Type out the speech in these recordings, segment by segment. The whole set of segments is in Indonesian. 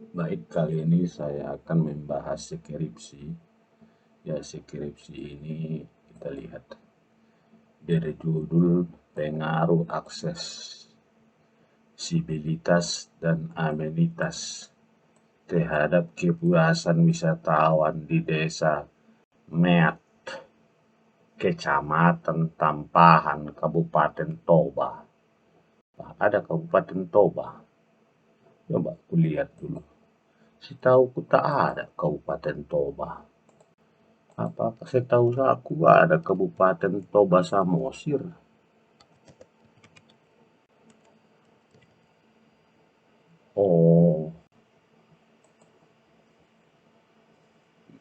Baik, kali ini saya akan membahas skripsi. Ya, skripsi ini kita lihat berjudul pengaruh aksesibilitas dan amenitas terhadap kepuasan wisatawan di Desa Meat, Kecamatan Tampahan, Kabupaten Toba. Ada Kabupaten Toba. Coba kulihat dulu. Setahuku tak ada Kabupaten Toba. Apa-apa setahu aku ada Kabupaten Toba Samosir.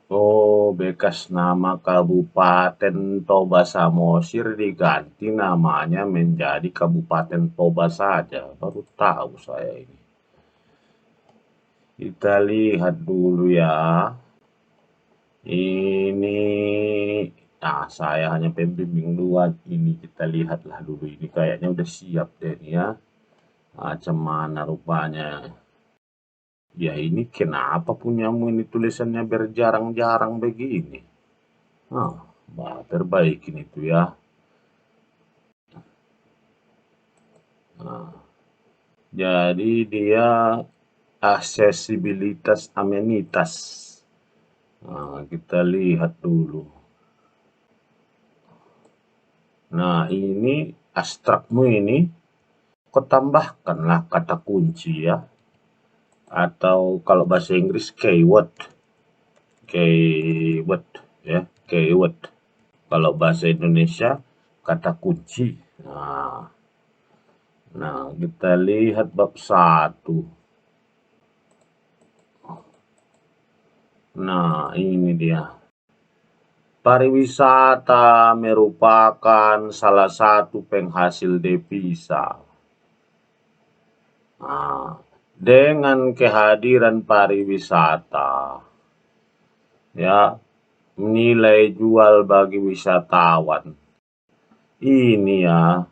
Oh, bekas nama Kabupaten Toba Samosir diganti namanya menjadi Kabupaten Toba saja. Baru tahu saya ini. Kita lihat dulu ya. Ini, saya hanya pembimbing dua. Ini kita lihatlah dulu. Ini kayaknya udah siap deh nih ya. Macam mana rupanya. Ya ini kenapa punyamu ini tulisannya berjarang-jarang begini? Perbaikin itu ya. Jadi dia aksesibilitas amenitas. Kita lihat dulu. Nah ini abstrakmu ini kau tambahkanlah kata kunci ya. Atau kalau bahasa Inggris keyword ya, keyword. Kalau bahasa Indonesia kata kunci. Nah, kita lihat bab 1. Nah, ini dia. Pariwisata merupakan salah satu penghasil devisa. Dengan kehadiran pariwisata, ya, nilai jual bagi wisatawan. Ini ya,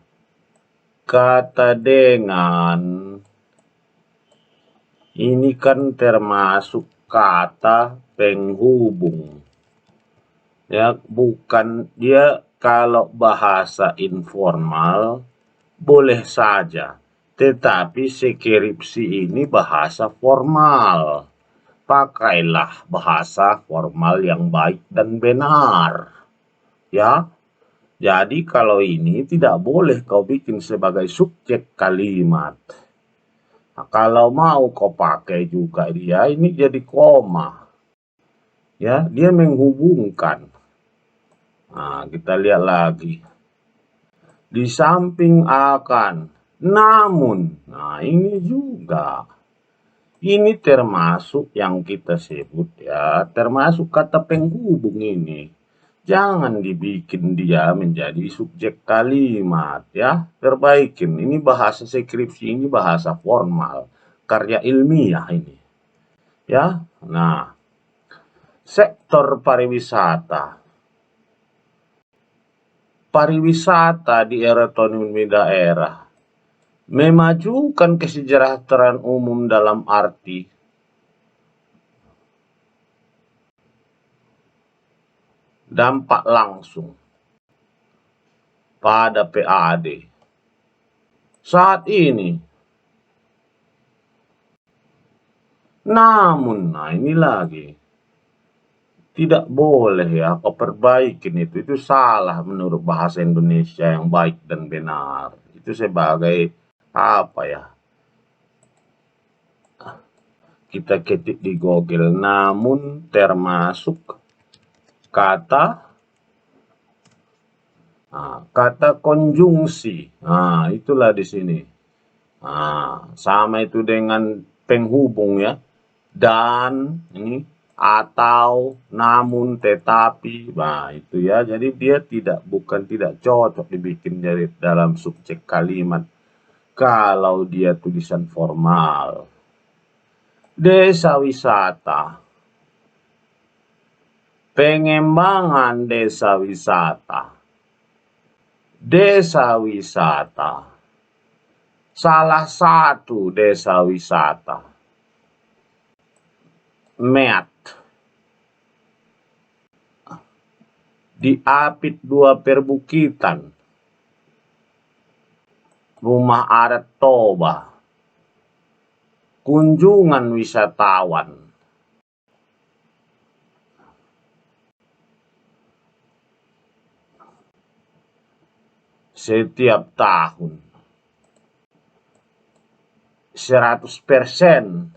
kata dengan ini kan termasuk kata penghubung. Ya, bukan dia kalau bahasa informal boleh saja. Tetapi skripsi ini bahasa formal. Pakailah bahasa formal yang baik dan benar. Ya. Jadi kalau ini tidak boleh kau bikin sebagai subjek kalimat. Nah, kalau mau kau pakai juga dia ini jadi koma. Ya, dia menghubungkan. Nah, kita lihat lagi. Di samping akan, namun, nah ini juga. Ini termasuk yang kita sebut ya, termasuk kata penghubung ini. Jangan dibikin dia menjadi subjek kalimat ya. Perbaikin. Ini bahasa skripsi, ini bahasa formal. Karya ilmiah ini. Ya. Nah, sektor pariwisata. Pariwisata di era otonomi daerah memajukan kesejahteraan umum dalam arti dampak langsung pada PAD saat ini. Namun, nah ini lagi. Tidak boleh ya, kau perbaikin itu salah menurut bahasa Indonesia yang baik dan benar. Itu sebagai apa ya? Kita ketik di Google, namun termasuk kata konjungsi. Itulah di sini. Sama itu dengan penghubung ya. Dan ini atau, namun, tetapi. Nah, itu ya. Jadi dia tidak cocok dibikin dari dalam subjek kalimat kalau dia tulisan formal. Desa wisata. Pengembangan desa wisata. Desa wisata. Salah satu desa wisata. Meat. Di Apit 2 Perbukitan. Rumah adat Toba. Kunjungan wisatawan. Setiap tahun 100%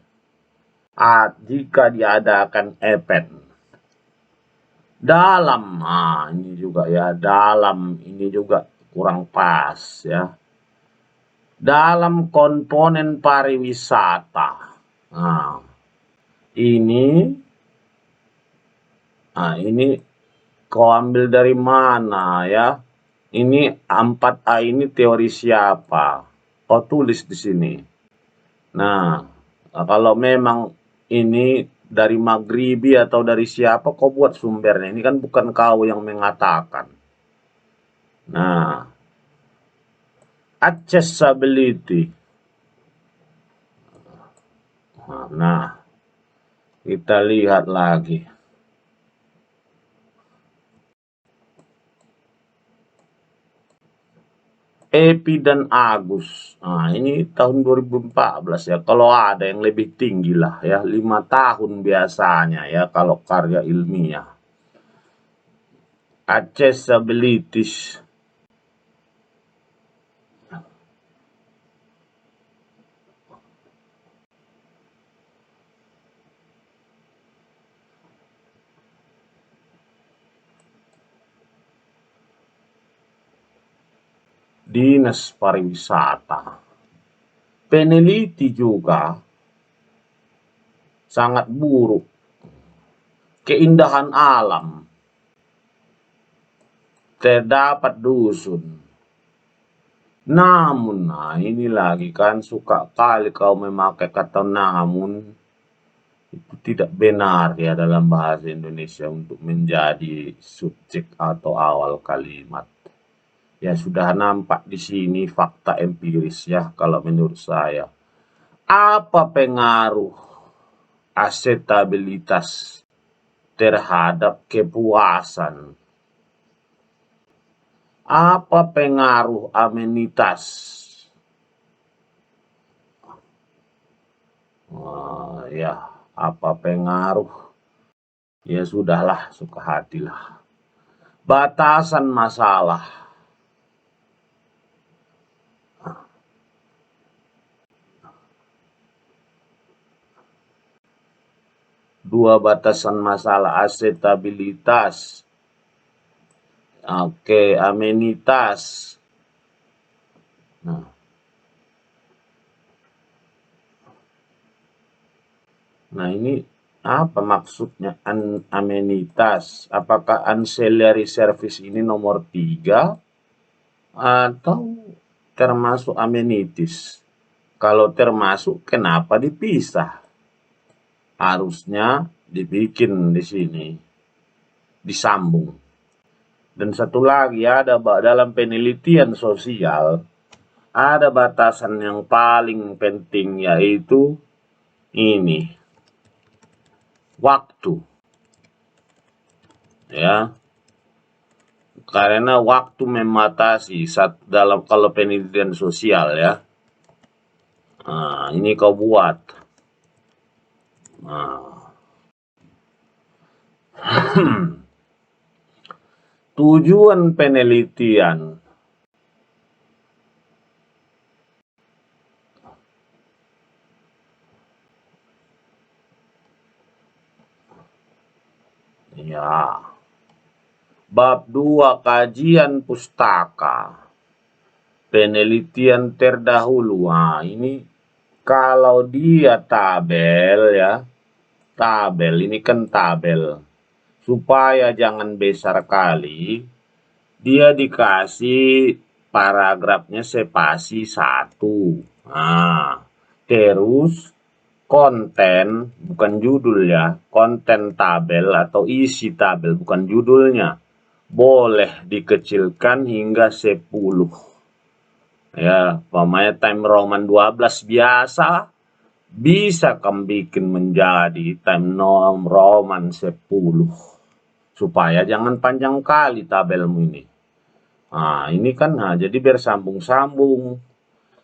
jika diadakan event. Dalam, ini juga ya, dalam ini juga kurang pas ya. Dalam komponen pariwisata. Ini kau ambil dari mana ya? Ini 4A ini teori siapa? Kau tulis di sini. Nah, kalau memang ini dari Maghribi atau dari siapa, kau buat sumbernya. Ini kan bukan kau yang mengatakan. Nah, accessibility. Nah, kita lihat lagi. Epi dan Agus. Ini tahun 2014 ya. Kalau ada yang lebih tinggi lah ya, 5 tahun biasanya ya kalau karya ilmiah. Accessibility. Dinas Pariwisata. Peneliti juga sangat buruk. Keindahan alam. Terdapat dusun. Namun, ini lagi kan suka kali kau memakai kata namun. Itu tidak benar ya dalam bahasa Indonesia untuk menjadi subjek atau awal kalimat. Ya sudah nampak di sini fakta empiris ya kalau menurut saya. Apa pengaruh asetabilitas terhadap kepuasan? Apa pengaruh amenitas? Ya, apa pengaruh? Ya sudahlah, suka hatilah. Batasan masalah. Dua batasan masalah, asetabilitas. Oke, amenitas. Nah ini apa maksudnya amenitas? Apakah ancillary service ini nomor 3 atau termasuk amenities? Kalau termasuk, kenapa dipisah? Harusnya dibikin di sini, disambung. Dan satu lagi ada dalam penelitian sosial, ada batasan yang paling penting yaitu ini, waktu. Ya. Karena waktu membatasi dalam kalau penelitian sosial ya. Ini kau buat. Tujuan penelitian. Ya. Bab 2 kajian pustaka. Penelitian terdahulu. Ini kalau dia tabel ya. Tabel, ini kan tabel. Supaya jangan besar kali, dia dikasih paragrafnya spasi 1. Terus konten, bukan judul ya, konten tabel atau isi tabel, bukan judulnya, boleh dikecilkan hingga 10. Ya, umpamanya time Roman 12 biasa, bisa kamu bikin menjadi time Roman 10 supaya jangan panjang kali tabelmu ini. Nah, ini kan jadi bersambung-sambung.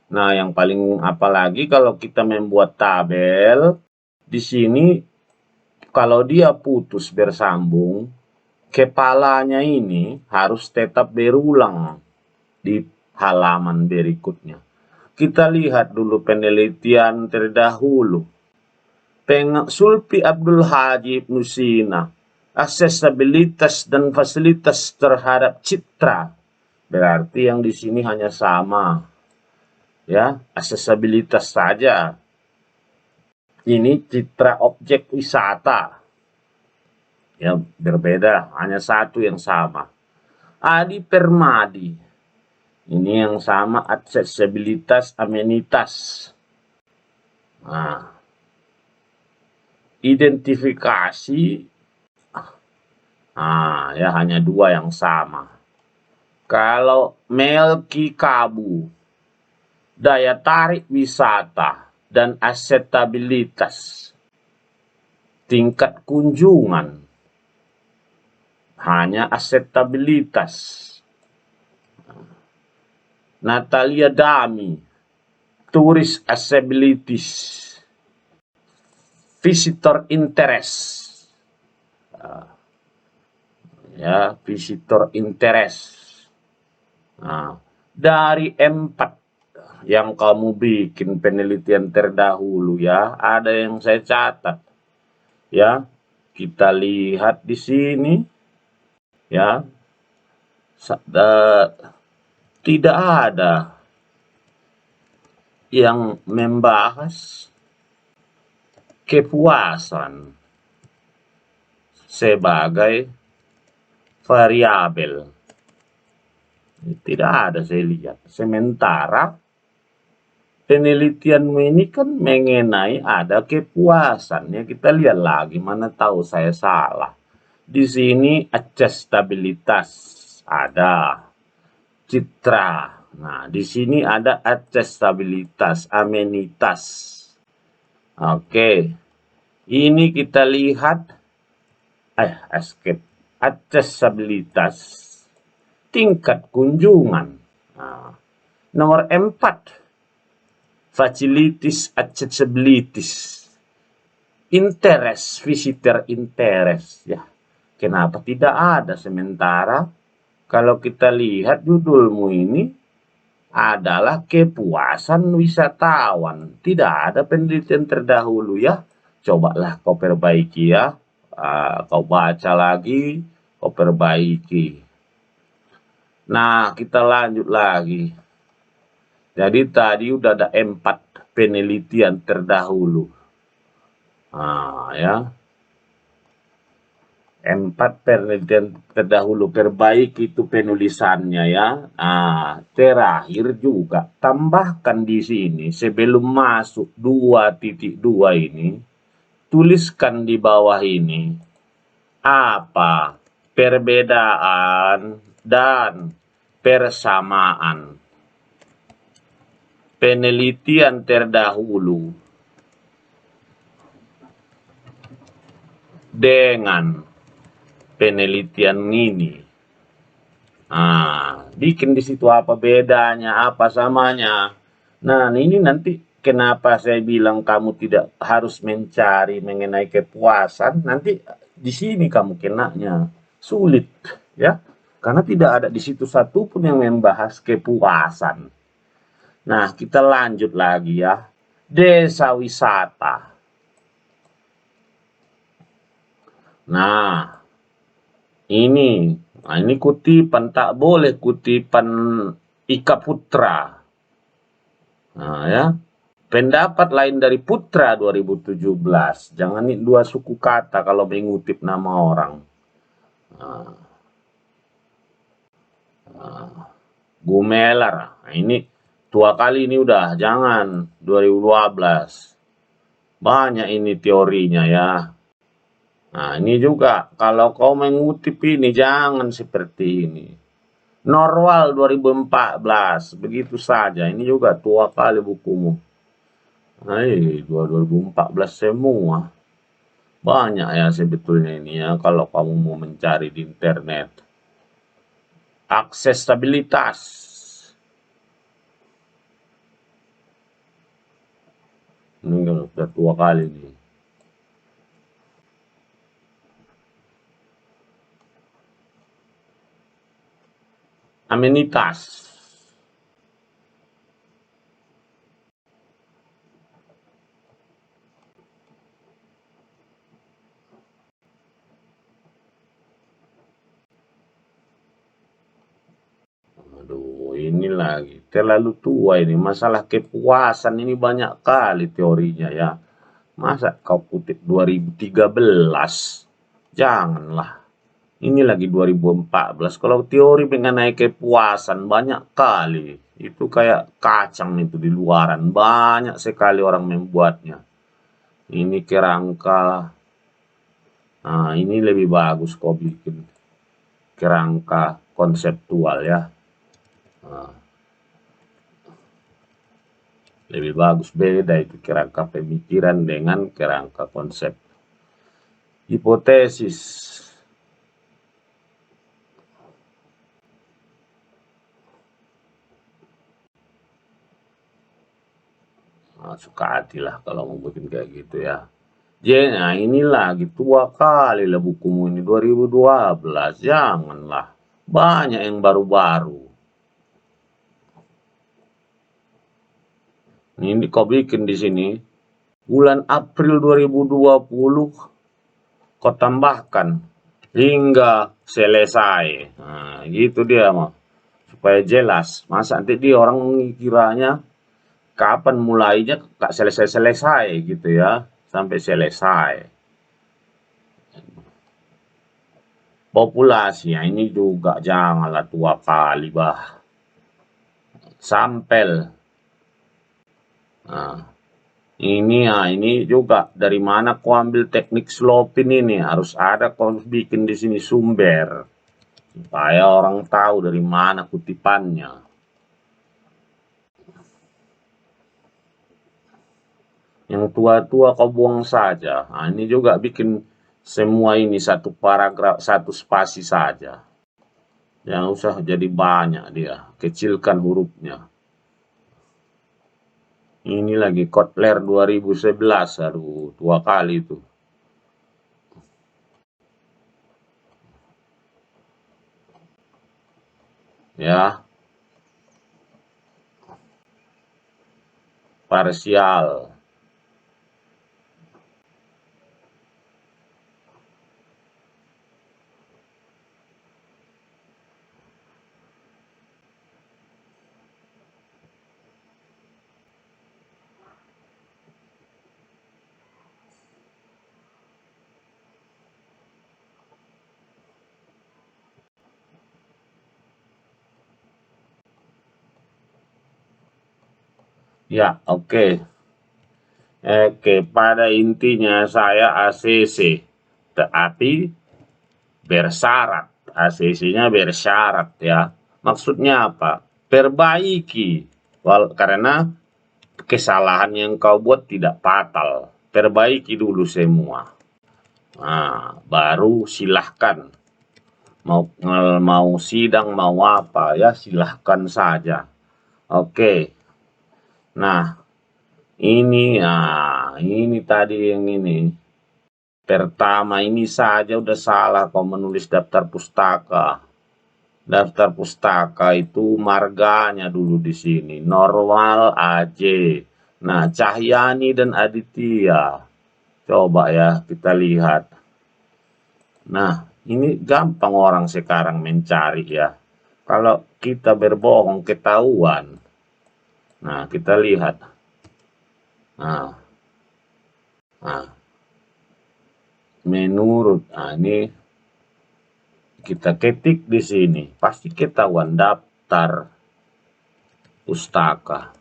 Nah, yang paling apalagi kalau kita membuat tabel di sini, kalau dia putus bersambung, kepalanya ini harus tetap berulang di halaman berikutnya. Kita lihat dulu penelitian terdahulu. Sulfi Abdul Hadi Ibnu Sina, aksesibilitas dan fasilitas terhadap citra. Berarti yang di sini hanya sama, ya, aksesibilitas saja. Ini citra objek wisata, ya, berbeda, hanya satu yang sama. Adi Permadi, ini yang sama, aksesibilitas amenitas. Nah, identifikasi, ya hanya dua yang sama. Kalau Melki Kabu, daya tarik wisata dan akseptabilitas, tingkat kunjungan, hanya akseptabilitas. Natalia Dami, tourist accessibilities, visitor interest, ya, visitor interest. Nah, dari 4 yang kamu bikin penelitian terdahulu, ya, ada yang saya catat, ya, kita lihat di sini, ya, tidak ada yang membahas kepuasan sebagai variabel. Tidak ada, saya lihat. Sementara penelitianmu ini kan mengenai ada kepuasan. Ya, kita lihat lagi, mana tahu saya salah. Di sini aksesibilitas ada, citra. Nah, di sini ada aksesibilitas, amenitas. Oke. Ini kita lihat aksesibilitas, tingkat kunjungan. Nah, nomor 4, facilities accessibilities, interest, visitor interest, ya. Kenapa tidak ada? Sementara kalau kita lihat judulmu ini adalah kepuasan wisatawan, tidak ada penelitian terdahulu, ya. Cobalah kau perbaiki, ya. Kau baca lagi, kau perbaiki. Nah, kita lanjut lagi. Jadi tadi udah ada 4 penelitian terdahulu. Ya. 4 penelitian terdahulu, perbaiki itu penulisannya, ya. Terakhir juga tambahkan di sini sebelum masuk 2.2 ini, tuliskan di bawah ini apa perbedaan dan persamaan penelitian terdahulu dengan penelitian ini. Bikin di situ apa bedanya, apa samanya. Nah, ini nanti kenapa saya bilang kamu tidak harus mencari mengenai kepuasan, nanti di sini kamu kenanya sulit, ya. Karena tidak ada di situ satupun yang membahas kepuasan. Nah, kita lanjut lagi, ya. Desa wisata. Nah, ini kutipan, tak boleh kutipan Ika Putra. Ya. Pendapat lain dari Putra 2017. Jangan nih 2 suku kata kalau mengutip nama orang. Gumelar. Nah, ini tua kali ini udah, jangan 2012. Banyak ini teorinya, ya. Nah, ini juga kalau kau mengutip ini jangan seperti ini. Norwal 2014, begitu saja. Ini juga tua kali bukumu. 2014 semua. Banyak ya sebetulnya ini ya kalau kamu mau mencari di internet. Aksesabilitas. Ini kan udah tua kali nih. Amenitas. Aduh, ini lagi terlalu tua ini. Masalah kepuasan ini banyak kali teorinya ya. Masa kau kutip 2013? Janganlah. Ini lagi 2014. Kalau teori mengenai kepuasan banyak kali. Itu kayak kacang itu di luaran. Banyak sekali orang membuatnya. Ini kerangka. Nah, ini lebih bagus kau bikin kerangka konseptual ya. Nah, lebih bagus beda itu kerangka pemikiran dengan kerangka konsep. Hipotesis. Nah, suka hati lah kalau mau bikin kayak gitu ya. Nah ini lagi tua kali lah bukumu ini 2012. Janganlah. Banyak yang baru-baru. Ini kau bikin di sini. Bulan April 2020 kau tambahkan hingga selesai. Nah, gitu dia mah. Supaya jelas. Masa nanti dia orang kiranya kapan mulainya gak selesai-selesai gitu ya. Sampai selesai. Populasi, ya ini juga janganlah tua kali bah. Sampel. Nah, ini juga dari mana kau ambil teknik slopin ini harus ada kau bikin di sini sumber supaya orang tahu dari mana kutipannya. Yang tua-tua kau buang saja. Nah, ini juga bikin semua ini satu paragraf, satu spasi saja. Yang usah jadi banyak dia. Kecilkan hurufnya. Ini lagi Kotler 2011. Aduh, tua kali itu. Ya, parsial. Ya, oke. Oke, pada intinya saya ACC, tapi bersyarat. ACC-nya bersyarat ya. Maksudnya apa? Perbaiki. Karena kesalahan yang kau buat tidak fatal. Perbaiki dulu semua. Nah, baru silahkan. Mau sidang, mau apa ya silahkan saja. Oke. Nah, ini tadi yang ini. Pertama ini saja udah salah kau menulis daftar pustaka. Daftar pustaka itu marganya dulu di sini. Normal AJ. Nah, Cahyani dan Aditya. Coba ya kita lihat. Nah, ini gampang orang sekarang mencari ya. Kalau kita berbohong ketahuan. Nah, kita lihat. Nah, menurut ini kita ketik di sini pasti ketahuan daftar pustaka.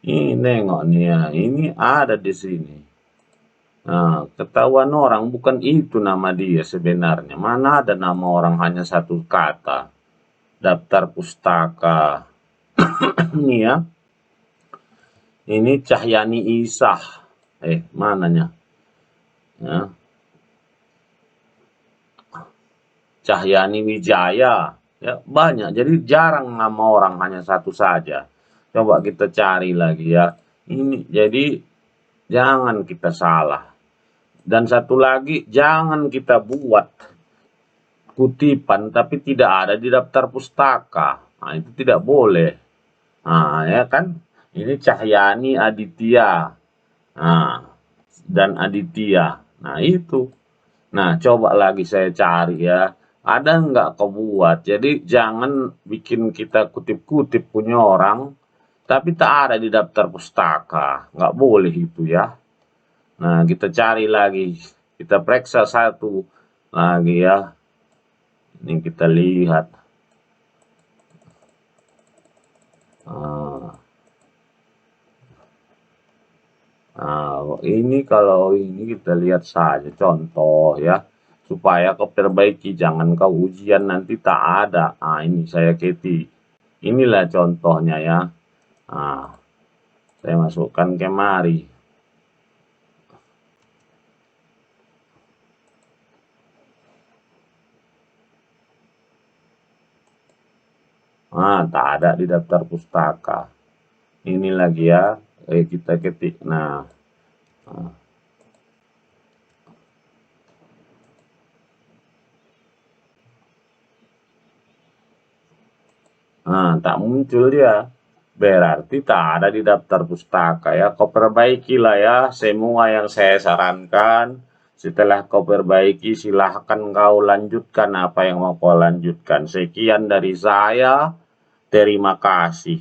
Ini nengok nih ya, ini ada di sini. Nah, ketahuan orang bukan itu nama dia sebenarnya. Mana ada nama orang hanya satu kata. daftar pustaka. Ini ya. Ini Cahyani Isah. Mananya? Ya. Cahyani Wijaya. Ya, banyak. Jadi jarang nama orang, hanya satu saja. Coba kita cari lagi ya. Ini jadi jangan kita salah. Dan satu lagi, jangan kita buat kutipan tapi tidak ada di daftar pustaka. Nah, itu tidak boleh. Nah, ya kan? Ini Cahyani Aditya. Nah, dan Aditya. Nah, itu. Nah, coba lagi saya cari ya. Ada nggak kau buat? Jadi jangan bikin kita kutip-kutip punya orang, tapi tak ada di daftar pustaka. Nggak boleh itu ya. Nah, kita cari lagi. Kita periksa satu lagi ya. Ini kita lihat. Ini kalau ini kita lihat saja contoh ya. Supaya kau perbaiki, jangan kau ujian nanti tak ada. Ini saya ketik. Inilah contohnya ya. Saya masukkan kemari. Tak ada di daftar pustaka. Ini lagi ya. Kita ketik. Tak muncul dia. Berarti tak ada di daftar pustaka ya. Kau perbaikilah ya semua yang saya sarankan. Setelah kau perbaiki, silahkan kau lanjutkan apa yang mau kau lanjutkan. Sekian dari saya. Terima kasih.